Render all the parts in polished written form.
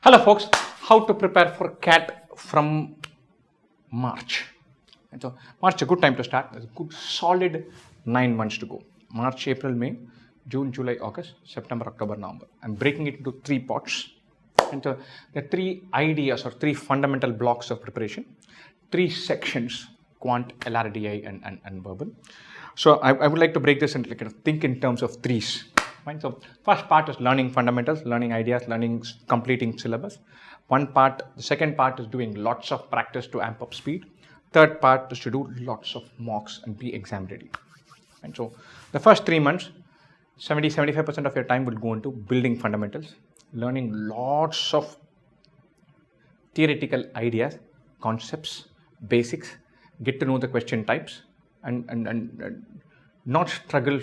Hello folks, how to prepare for CAT from March. And so March is a good time to start. There's a good solid 9 months to go. March, April, May, June, July, August, September, October, November. I'm breaking it into 3 parts. And so there are 3 ideas or 3 fundamental blocks of preparation, 3 sections, quant, LRDI and verbal. So I would like to break this into think in terms of 3s. Fine. So first part is learning fundamentals, learning ideas, completing syllabus. The second part is doing lots of practice to amp up speed. Third part is to do lots of mocks and be exam ready. And so the first 3 months, 75% of your time will go into building fundamentals, learning lots of theoretical ideas, concepts, basics, get to know the question types and not struggle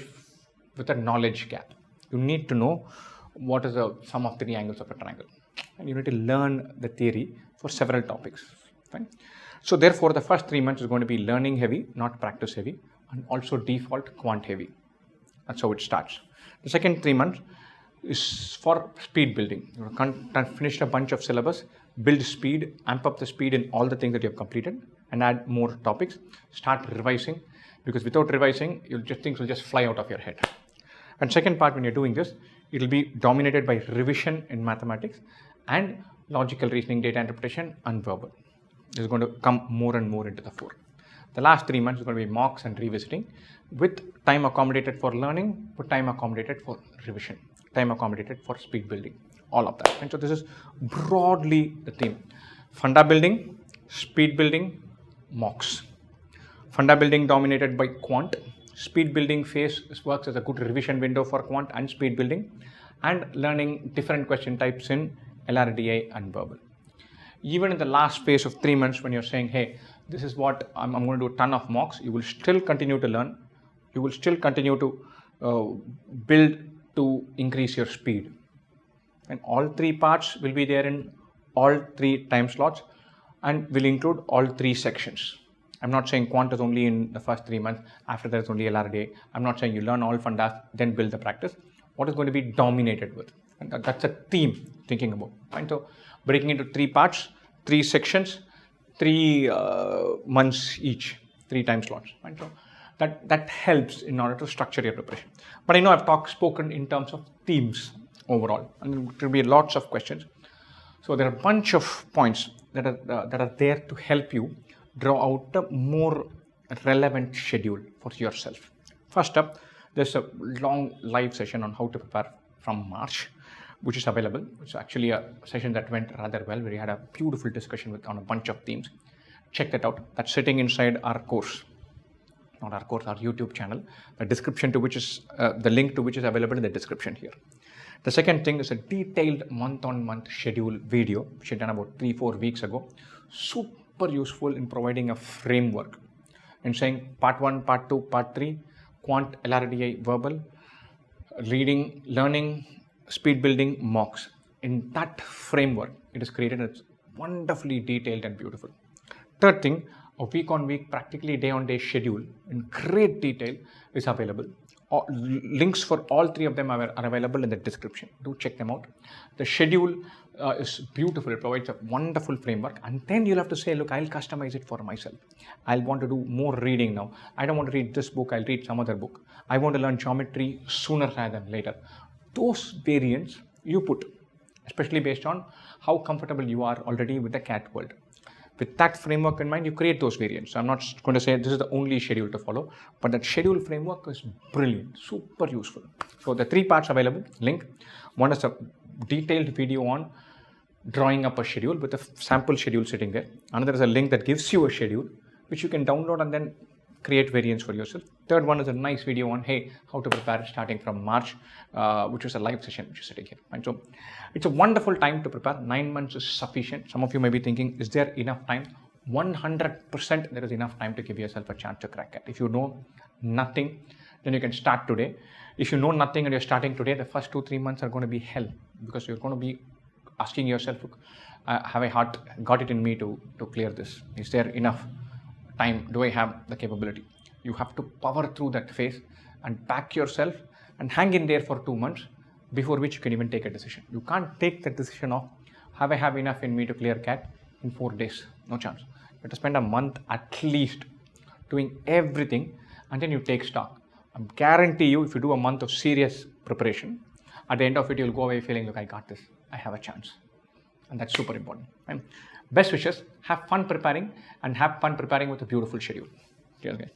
with a knowledge gap. You need to know what is the sum of 3 angles of a triangle, and you need to learn the theory for several topics. Fine. So therefore, the first 3 months is going to be learning heavy, not practice heavy, and also default quant heavy. That's how it starts. The second 3 months is for speed building. You finish a bunch of syllabus, build speed, amp up the speed in all the things that you have completed, and add more topics. Start revising, because without revising, things will just fly out of your head. And second part, when you're doing this, it will be dominated by revision in mathematics and logical reasoning, data interpretation, and verbal. This is going to come more and more into the fore. The last 3 months is going to be mocks and revisiting, with time accommodated for learning, with time accommodated for revision, time accommodated for speed building, all of that. And so this is broadly the theme. Funda building, speed building, mocks. Funda building dominated by quant. Speed building phase works as a good revision window for quant and speed building, and learning different question types in LRDI and verbal. Even in the last phase of 3 months, when you're saying, hey, this is what I'm going to do a ton of mocks, you will still continue to learn. You will still continue to build to increase your speed. And all 3 parts will be there in all 3 time slots and will include all 3 sections. I'm not saying quant is only in the first 3 months, after that is only LRDA. I'm not saying you learn all fundas, then build the practice. What is going to be dominated with? And that's a theme thinking about. Fine. So breaking into 3 parts, 3 sections, 3 months each, 3 time slots. Fine. So that helps in order to structure your preparation. But I know I've spoken in terms of themes overall, and there will be lots of questions. So there are a bunch of points that are there to help you draw out a more relevant schedule for yourself. First up, there's a long live session on how to prepare from March, which is available. It's actually a session that went rather well. We had a beautiful discussion on a bunch of themes. Check that out. That's sitting inside our course. Not our course, our YouTube channel. The description to which is the link to which is available in the description here. The second thing is a detailed month-on-month schedule video, which I done about 3-4 weeks ago. Super useful in providing a framework and saying part 1, part 2, part 3, quant, LRDI, verbal, reading, learning, speed building, mocks. In that framework, it is created. It's wonderfully detailed and beautiful. Third thing, a week-on-week, practically day-on-day schedule in great detail is available. Links for all 3 of them are available in the description. Do check them out. The schedule is beautiful. It provides a wonderful framework, and then you'll have to say, look, I'll customize it for myself. I'll want to do more reading now. I don't want to read this book. I'll read some other book. I want to learn geometry sooner rather than later. Those variants you put, especially based on how comfortable you are already with the CAT world. With that framework in mind, you create those variants. I'm not going to say this is the only schedule to follow, but that schedule framework is brilliant, super useful. So the 3 parts available, link. One is a detailed video on drawing up a schedule with a sample schedule sitting there. Another is a link that gives you a schedule, which you can download and then create variants for yourself. Third one is a nice video on, hey, how to prepare starting from March, which is a live session which is sitting here. And so it's a wonderful time to prepare. 9 months is sufficient. Some of you may be thinking, is there enough time? 100% there is enough time to give yourself a chance to crack it. If you know nothing, then you can start today. If you know nothing and you're starting today, the first 2-3 months are going to be hell, because you're going to be asking yourself, look, have I got it in me to clear this? Is there enough time? Do I have the capability? You have to power through that phase and back yourself and hang in there for 2 months, before which you can even take a decision. You can't take the decision of have I have enough in me to clear CAT in 4 days? No chance. You have to spend a month at least doing everything, and then you take stock. I guarantee you, if you do a month of serious preparation, at the end of it, you'll go away feeling, look, I got this. I have a chance. And that's super important. Right? Best wishes. Have fun preparing, and have fun preparing with a beautiful schedule. Cheers, guys.